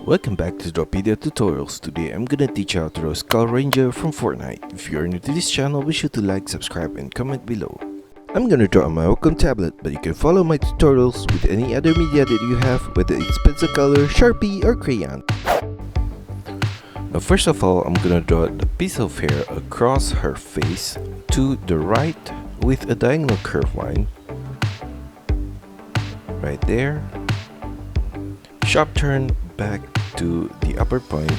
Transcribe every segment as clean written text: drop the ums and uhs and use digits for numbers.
Welcome back to DRAWPEDIA tutorials. Today I'm gonna teach you how to draw Skull Ranger from Fortnite. If you're new to this channel, be sure to like, subscribe and comment below. I'm gonna draw on my Wacom tablet, but you can follow my tutorials with any other media that you have, whether it's pencil color, Sharpie or crayon. Now first of all, I'm gonna draw the piece of hair across her face to the right with a diagonal curve line. Right there. Sharp turn back to the upper point,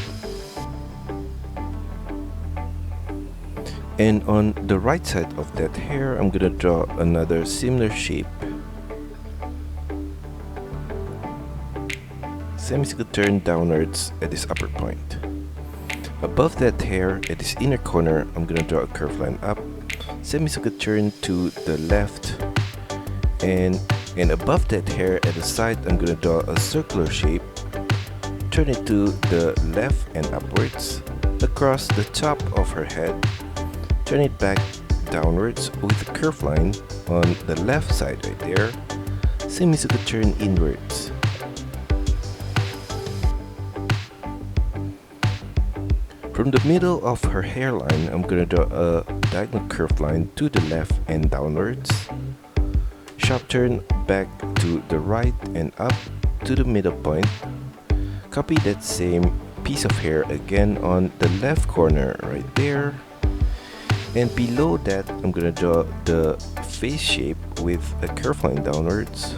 and on the right side of that hair I'm gonna draw another similar shape, semicircle turn downwards at this upper point. Above that hair at this inner corner I'm gonna draw a curved line up, semicircle turn to the left, and above that hair at the side I'm gonna draw a circular shape, turn it to the left and upwards, across the top of her head, turn it back downwards with a curved line on the left side right there, semicircle turn inwards. From the middle of her hairline, I'm gonna draw a diagonal curved line to the left and downwards, sharp turn back to the right and up to the middle point. Copy that same piece of hair again on the left corner right there, and below that I'm gonna draw the face shape with a curved line downwards,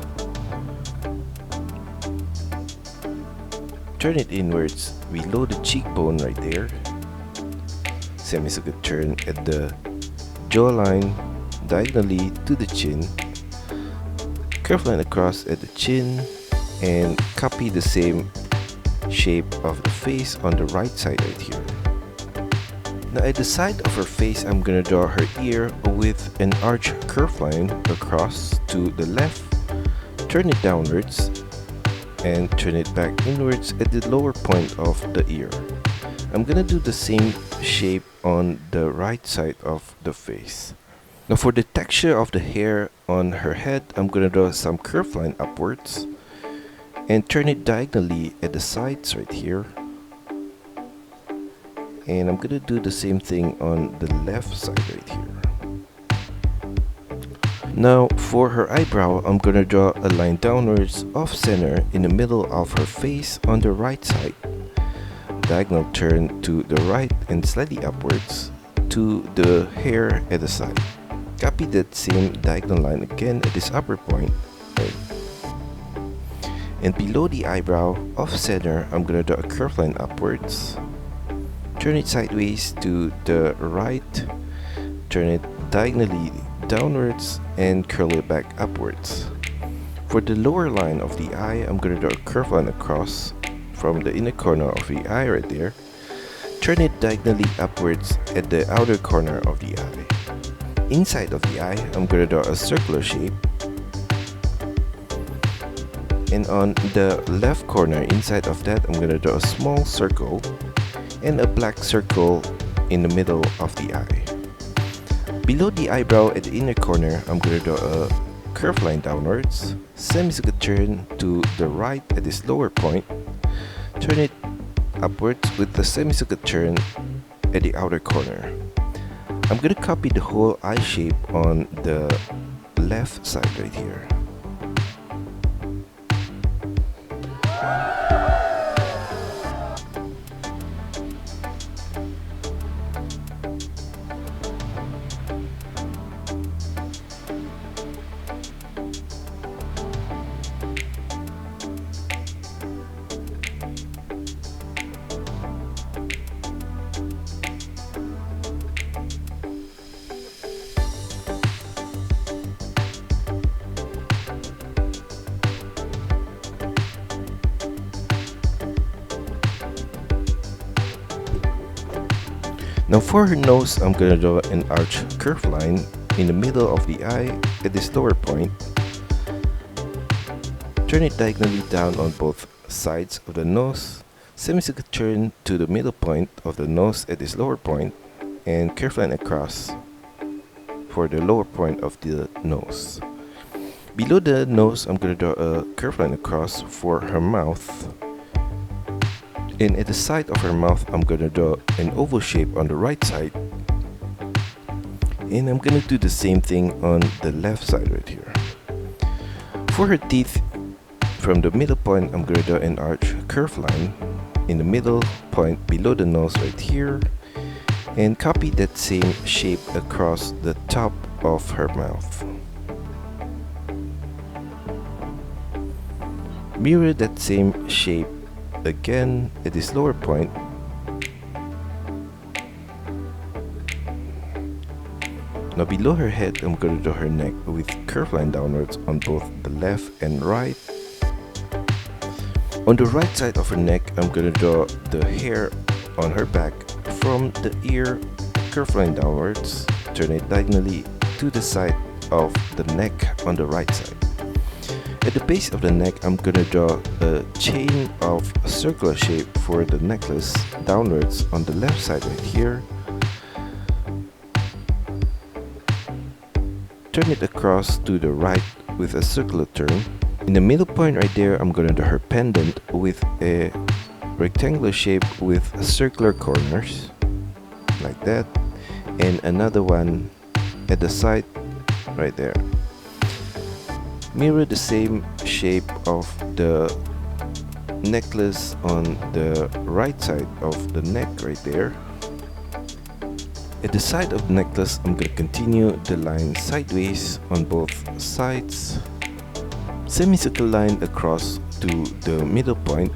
turn it inwards below the cheekbone right there, semicircle turn at the jawline diagonally to the chin, curved line across at the chin, and copy the same shape of the face on the right side right here. Now at the side of her face I'm gonna draw her ear with an arch curved line across to the left, turn it downwards and turn it back inwards at the lower point of the ear. I'm gonna do the same shape on the right side of the face. Now for the texture of the hair on her head I'm gonna draw some curved line upwards and turn it diagonally at the sides right here, and I'm gonna do the same thing on the left side right here. Now for her eyebrow I'm gonna draw a line downwards off center in the middle of her face on the right side, diagonal turn to the right and slightly upwards to the hair at the side. Copy that same diagonal line again at this upper point, right? And below the eyebrow, off center, I'm gonna draw a curved line upwards, turn it sideways to the right, turn it diagonally downwards, and curl it back upwards. For the lower line of the eye, I'm gonna draw a curved line across from the inner corner of the eye right there, turn it diagonally upwards at the outer corner of the eye. Inside of the eye, I'm gonna draw a circular shape, and on the left corner inside of that I'm gonna draw a small circle and a black circle in the middle of the eye. Below the eyebrow at the inner corner I'm gonna draw a curved line downwards, semicircle turn to the right at this lower point, turn it upwards with the semicircle turn at the outer corner. I'm gonna copy the whole eye shape on the left side right here. Now for her nose, I'm gonna draw an arch curved line in the middle of the eye at this lower point. Turn it diagonally down on both sides of the nose, semicircle turn to the middle point of the nose at this lower point, and curved line across for the lower point of the nose. Below the nose, I'm gonna draw a curved line across for her mouth, And at the side of her mouth, I'm gonna draw an oval shape on the right side. And I'm gonna do the same thing on the left side right here. For her teeth, from the middle point, I'm gonna draw an arch curve line in the middle point below the nose right here, and copy that same shape across the top of her mouth. Mirror that same shape again at this lower point. Now below her head, I'm going to draw her neck with curve line downwards on both the left and right. On the right side of her neck, I'm going to draw the hair on her back from the ear, curve line downwards, turn it diagonally to the side of the neck on the right side. At the base of the neck, I'm going to draw a chain of a circular shape for the necklace downwards on the left side right here. Turn it across to the right with a circular turn. In the middle point right there, I'm going to do her pendant with a rectangular shape with circular corners, like that, and another one at the side right there. Mirror the same shape of the necklace on the right side of the neck right there. At the side of the necklace, I'm going to continue the line sideways on both sides. Semicircle line across to the middle point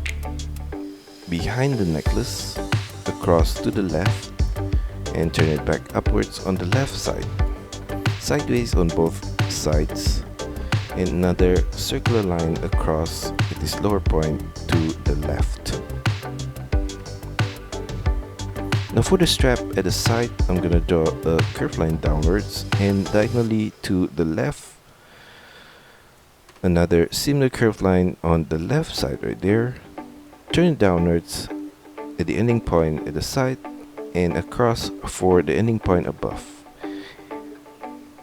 behind the necklace, across to the left, and turn it back upwards on the left side. Sideways on both sides, and another circular line across at this lower point to the left. Now for the strap at the side, I'm gonna draw a curved line downwards and diagonally to the left. Another similar curved line on the left side right there. Turn it downwards at the ending point at the side and across for the ending point above.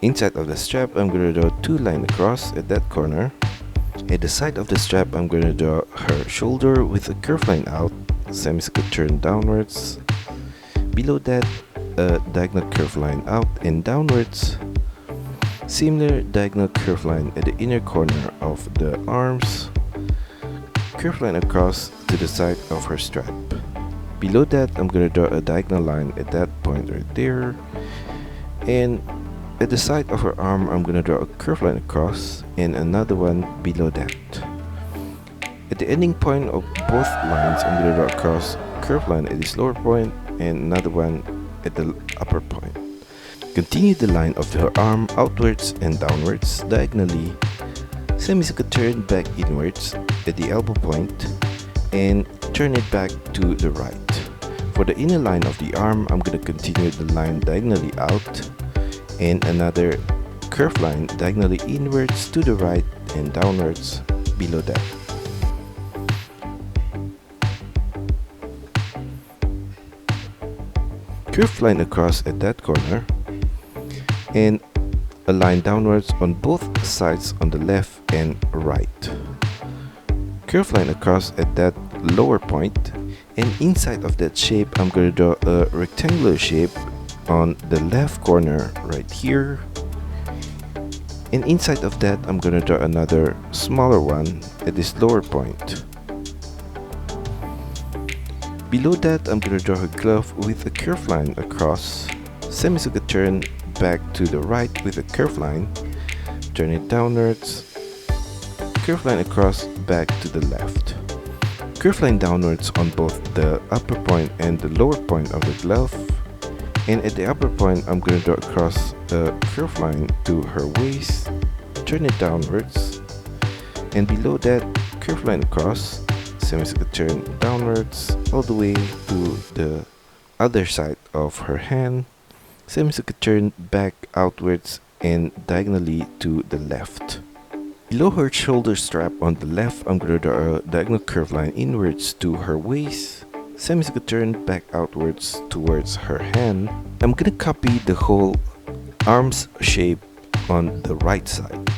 Inside of the strap, I'm gonna draw two lines across at that corner. At the side of the strap, I'm gonna draw her shoulder with a curved line out, semicircle turn downwards. Below that, a diagonal curved line out and downwards. Similar diagonal curved line at the inner corner of the arms. Curved line across to the side of her strap. Below that, I'm gonna draw a diagonal line at that point right there. And at the side of her arm, I'm gonna draw a curved line across and another one below that. At the ending point of both lines, I'm gonna draw a cross curved line at this lower point and another one at the upper point. Continue the line of her arm outwards and downwards diagonally. Semicircle turn back inwards at the elbow point and turn it back to the right. For the inner line of the arm, I'm gonna continue the line diagonally out and another curved line diagonally inwards to the right and downwards below that. Curved line across at that corner and a line downwards on both sides on the left and right. Curved line across at that lower point, and inside of that shape I'm going to draw a rectangular shape on the left corner right here, and inside of that I'm going to draw another smaller one at this lower point. Below that, I'm going to draw a glove with a curved line across, semicircle turn back to the right with a curved line, turn it downwards, curved line across back to the left. Curved line downwards on both the upper point and the lower point of the glove, and at the upper point I'm going to draw across a curved line to her waist, turn it downwards, and below that, curved line across, semicircle turn downwards all the way to the other side of her hand, semicircle turn back outwards and diagonally to the left. Below her shoulder strap on the left, I'm going to draw a diagonal curved line inwards to her waist, semicircle turn back outwards towards her hand. I'm going to copy the whole arms shape on the right side.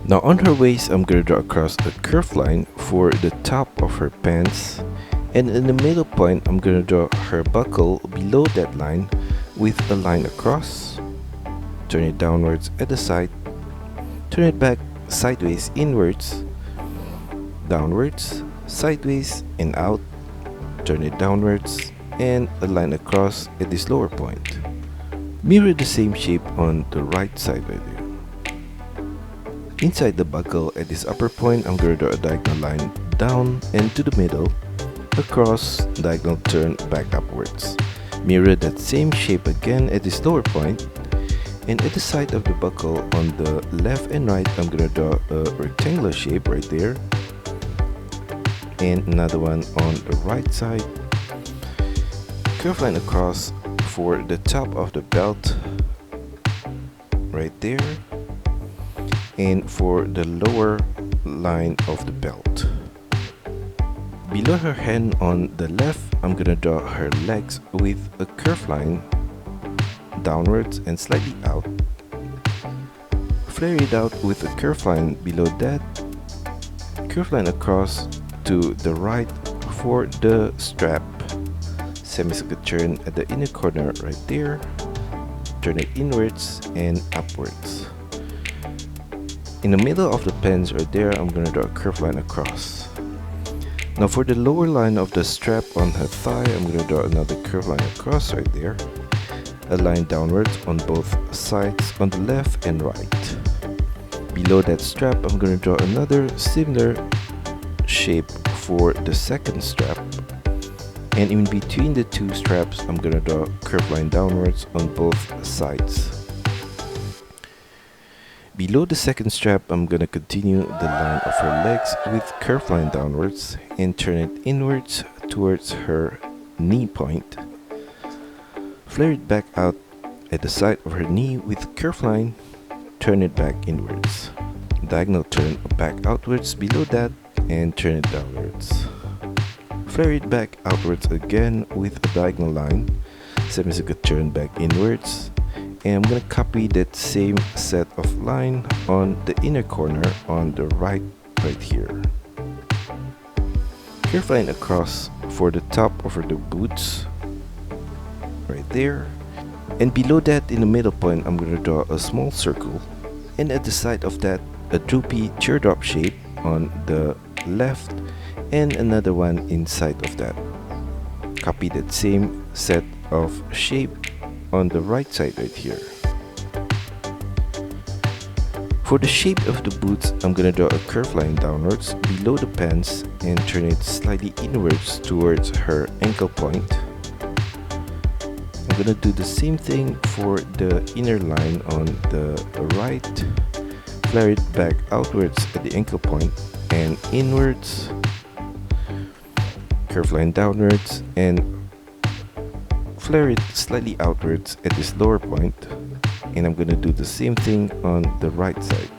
Now on her waist, I'm gonna draw across a curved line for the top of her pants, and in the middle point, I'm gonna draw her buckle below that line with a line across. Turn it downwards at the side, turn it back sideways inwards, downwards, sideways and out, turn it downwards, and a line across at this lower point. Mirror the same shape on the right side right there. Inside the buckle at this upper point, I'm going to draw a diagonal line down and to the middle, across, diagonal turn back upwards. Mirror that same shape again at this lower point, and at the side of the buckle on the left and right, I'm going to draw a rectangular shape right there, and another one on the right side. Curve line across for the top of the belt right there, and for the lower line of the belt. Below her hand on the left, I'm gonna draw her legs with a curved line downwards and slightly out. Flare it out with a curved line below that. Curved line across to the right for the strap. Semicircle turn at the inner corner right there. Turn it inwards and upwards. In the middle of the pants right there, I'm gonna draw a curved line across. Now for the lower line of the strap on her thigh, I'm gonna draw another curved line across right there. A line downwards on both sides on the left and right. Below that strap, I'm gonna draw another similar shape for the second strap. And in between the two straps, I'm gonna draw a curved line downwards on both sides. Below the second strap, I'm gonna continue the line of her legs with curved line downwards and turn it inwards towards her knee point. Flare it back out at the side of her knee with curved line, turn it back inwards. Diagonal turn back outwards below that and turn it downwards. Flare it back outwards again with a diagonal line, semicircle turn back inwards. And I'm gonna copy that same set of line on the inner corner on the right here. Curve line across for the top of the boots right there, and below that in the middle point, I'm gonna draw a small circle, and at the side of that a droopy teardrop shape on the left and another one inside of that. Copy that same set of shape on the right side right here. For the shape of the boots, I'm gonna draw a curved line downwards below the pants and turn it slightly inwards towards her ankle point. I'm gonna do the same thing for the inner line on the right. Flare it back outwards at the ankle point and inwards. Curved line downwards and flare it slightly outwards at this lower point, and I'm gonna do the same thing on the right side.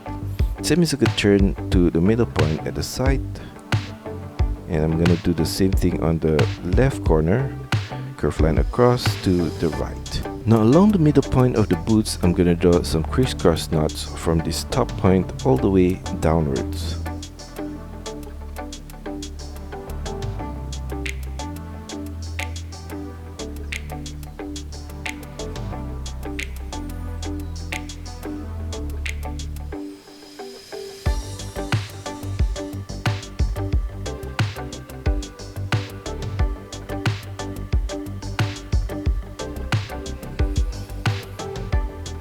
Semicircle turn to the middle point at the side, and I'm gonna do the same thing on the left corner. Curved line across to the right. Now along the middle point of the boots, I'm gonna draw some crisscross knots from this top point all the way downwards.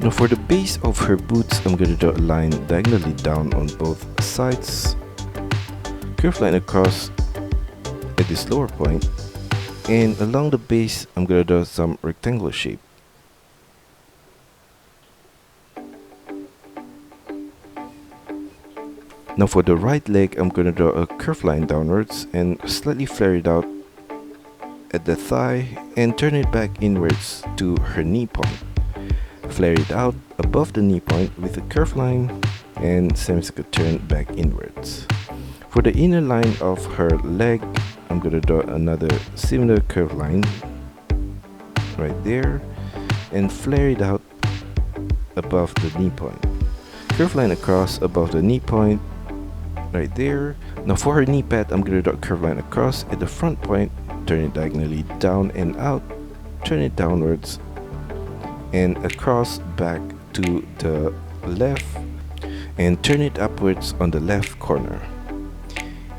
Now for the base of her boots, I'm going to draw a line diagonally down on both sides. Curved line across at this lower point. And along the base, I'm going to draw some rectangular shape. Now for the right leg, I'm going to draw a curved line downwards and slightly flare it out at the thigh and turn it back inwards to her knee point. Flare it out above the knee point with a curved line and semicircle turn back inwards. For the inner line of her leg, I'm going to draw another similar curved line right there and flare it out above the knee point. curve line across above the knee point right there. Now for her knee pad, I'm gonna draw a curve line across at the front point, turn it diagonally down and out, turn it downwards and across back to the left, and turn it upwards on the left corner.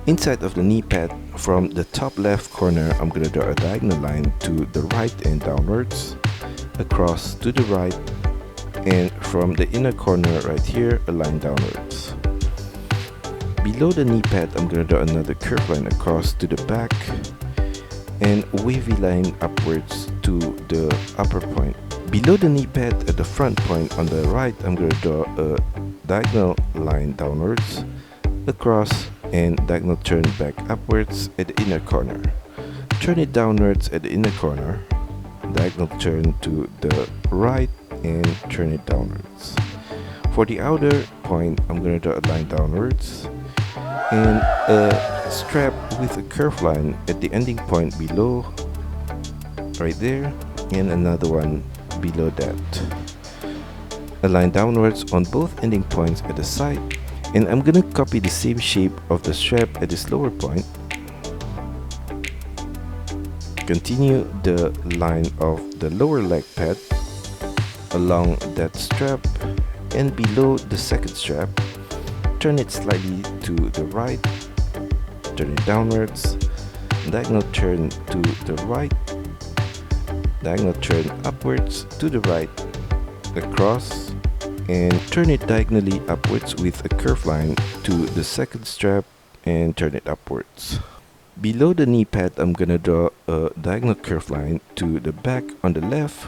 Inside of the knee pad, from the top left corner, I'm gonna draw a diagonal line to the right and downwards, across to the right, and from the inner corner right here, a line downwards. Below the knee pad, I'm gonna draw another curve line across to the back and wavy line upwards to the upper point. Below the knee pad at the front point on the right, I'm gonna draw a diagonal line downwards, across, and diagonal turn back upwards at the inner corner. Turn it downwards at the inner corner, diagonal turn to the right, and turn it downwards. For the outer point, I'm gonna draw a line downwards and a strap with a curved line at the ending point below right there, and another one below that. A line downwards on both ending points at the side, and I'm gonna copy the same shape of the strap at this lower point. Continue the line of the lower leg pad along that strap and below the second strap. Turn it slightly to the right, turn it downwards, diagonal turn to the right, diagonal turn upwards to the right, across, and turn it diagonally upwards with a curved line to the second strap and turn it upwards. Below the knee pad, I'm gonna draw a diagonal curved line to the back on the left,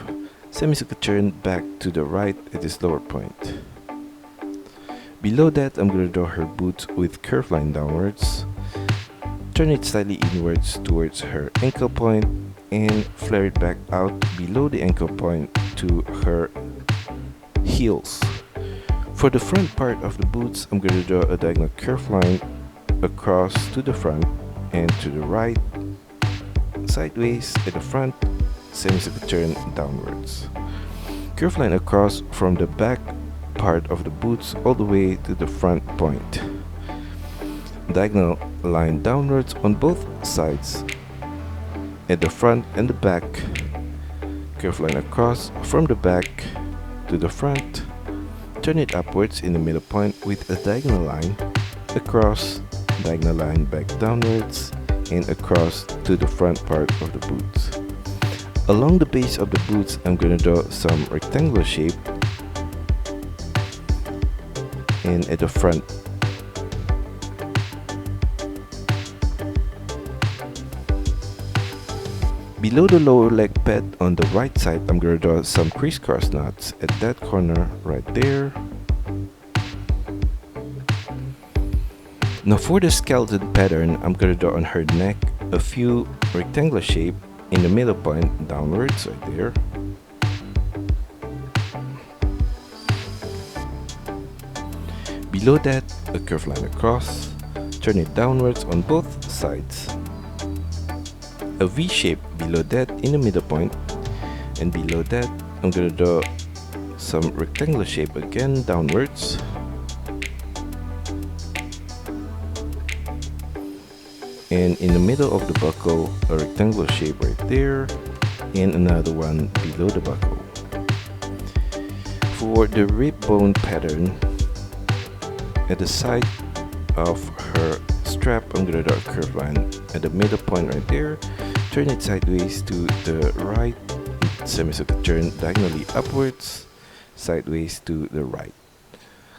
semicircle turn back to the right at this lower point. Below that, I'm gonna draw her boots with curved line downwards, turn it slightly inwards towards her ankle point, and flare it back out below the ankle point to her heels. For the front part of the boots, I'm going to draw a diagonal curved line across to the front and to the right, sideways at the front, semicircle turn downwards. Curved line across from the back part of the boots all the way to the front point. Diagonal line downwards on both sides at the front and the back. Curved line across from the back to the front. Turn it upwards in the middle point with a diagonal line across, diagonal line back downwards, and across to the front part of the boots. Along the base of the boots, I'm going to draw some rectangular shape, and at the front. Below the lower leg pad on the right side, I'm going to draw some crisscross knots at that corner right there. Now for the skeleton pattern, I'm going to draw on her neck a few rectangular shape in the middle point downwards right there. Below that, a curved line across, turn it downwards on both sides. A V shape below that in the middle point, and below that I'm going to draw some rectangular shape again downwards. And in the middle of the buckle, a rectangular shape right there, and another one below the buckle. For the rib bone pattern, at the side of her strap, I'm going to draw a curved line at the middle point right there. Turn it sideways to the right, semicircle turn diagonally upwards, sideways to the right.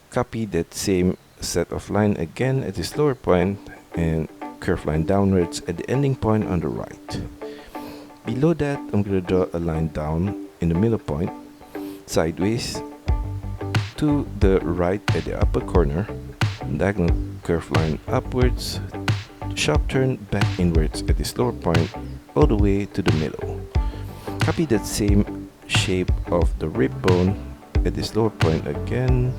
Copy that same set of line again at this lower point and curved line downwards at the ending point on the right. Below that, I'm going to draw a line down in the middle point, sideways to the right at the upper corner, diagonal curved line upwards, sharp turn back inwards at this lower point all the way to the middle. Copy that same shape of the rib bone at this lower point again.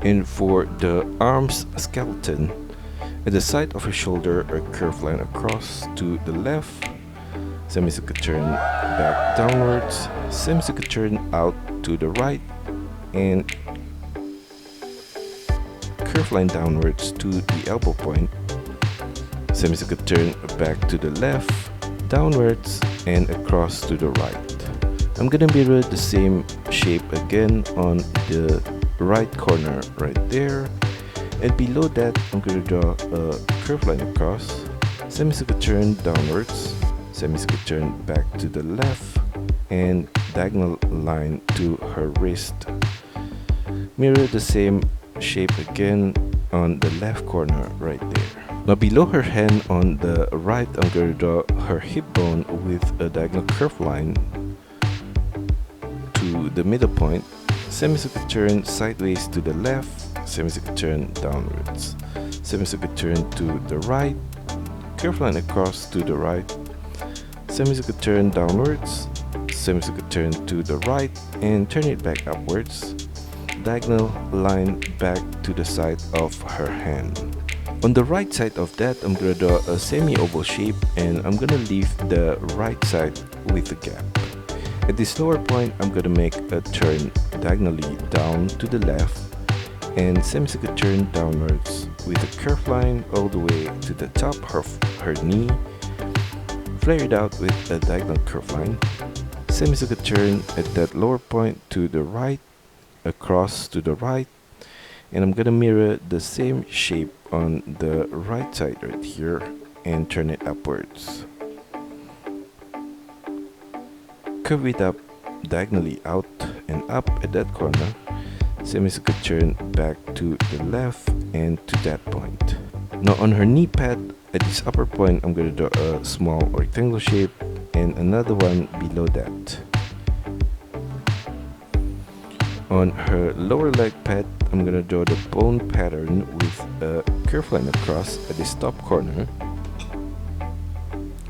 And for the arms skeleton, At the side of her shoulder, a curved line across to the left, semicircular turn back downwards, semicircular turn out to the right, and curved line downwards to the elbow point, semicircular turn back to the left, downwards, and across to the right. I'm gonna mirror the same shape again on the right corner right there, and below that I'm gonna draw a curved line across, semicircular turn downwards, semicircular turn back to the left, and diagonal line to her wrist. Mirror the same shape again on the left corner right there. Now below her hand on the right, I'm going to draw her hip bone with a diagonal curved line to the middle point, semicircular turn sideways to the left, semicircular turn downwards, semicircular turn to the right, curved line across to the right, semicircular turn downwards, semicircular turn to the right, and turn it back upwards, diagonal line back to the side of her hand. On the right side of that, I'm gonna draw a semi-oval shape, and I'm gonna leave the right side with a gap. At this lower point, I'm gonna make a turn diagonally down to the left and semicircular turn downwards with a curved line all the way to the top of her knee, flare it out with a diagonal curved line, semicircular turn at that lower point to the right, across to the right, and I'm gonna mirror the same shape on the right side right here and turn it upwards. Curve it up diagonally out and up at that corner, semicircular turn back to the left and to that point. Now on her knee pad, at this upper point, I'm going to draw a small rectangle shape and another one below that. On her lower leg pad, I'm going to draw the bone pattern with a curved line across at this top corner,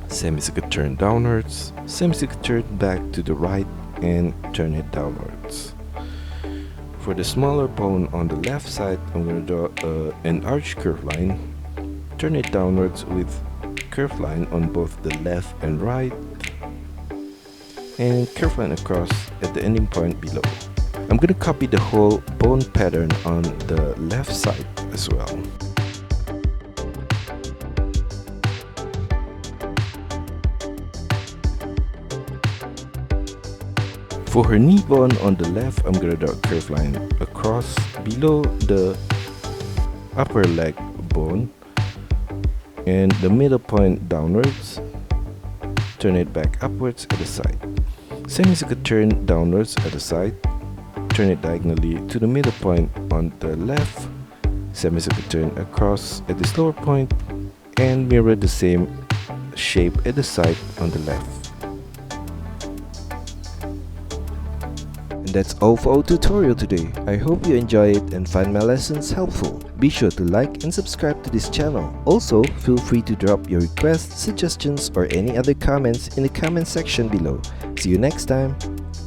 semicircular turn downwards, semicircular turn back to the right, and turn it downwards. For the smaller bone on the left side, I'm going to draw an arch curved line, turn it downwards with curved line on both the left and right, and curved line across at the ending point below. I'm going to copy the whole bone pattern on the left side as well. For her knee bone on the left, I'm going to draw a curved line across below the upper leg bone and the middle point downwards, turn it back upwards at the side. Semicircular turn downwards at the side, turn it diagonally to the middle point on the left, semicircular turn across at this lower point, and mirror the same shape at the side on the left. And that's all for our tutorial today. I hope you enjoy it and find my lessons helpful. Be sure to like and subscribe to this channel. Also, feel free to drop your requests, suggestions, or any other comments in the comment section below. See you next time.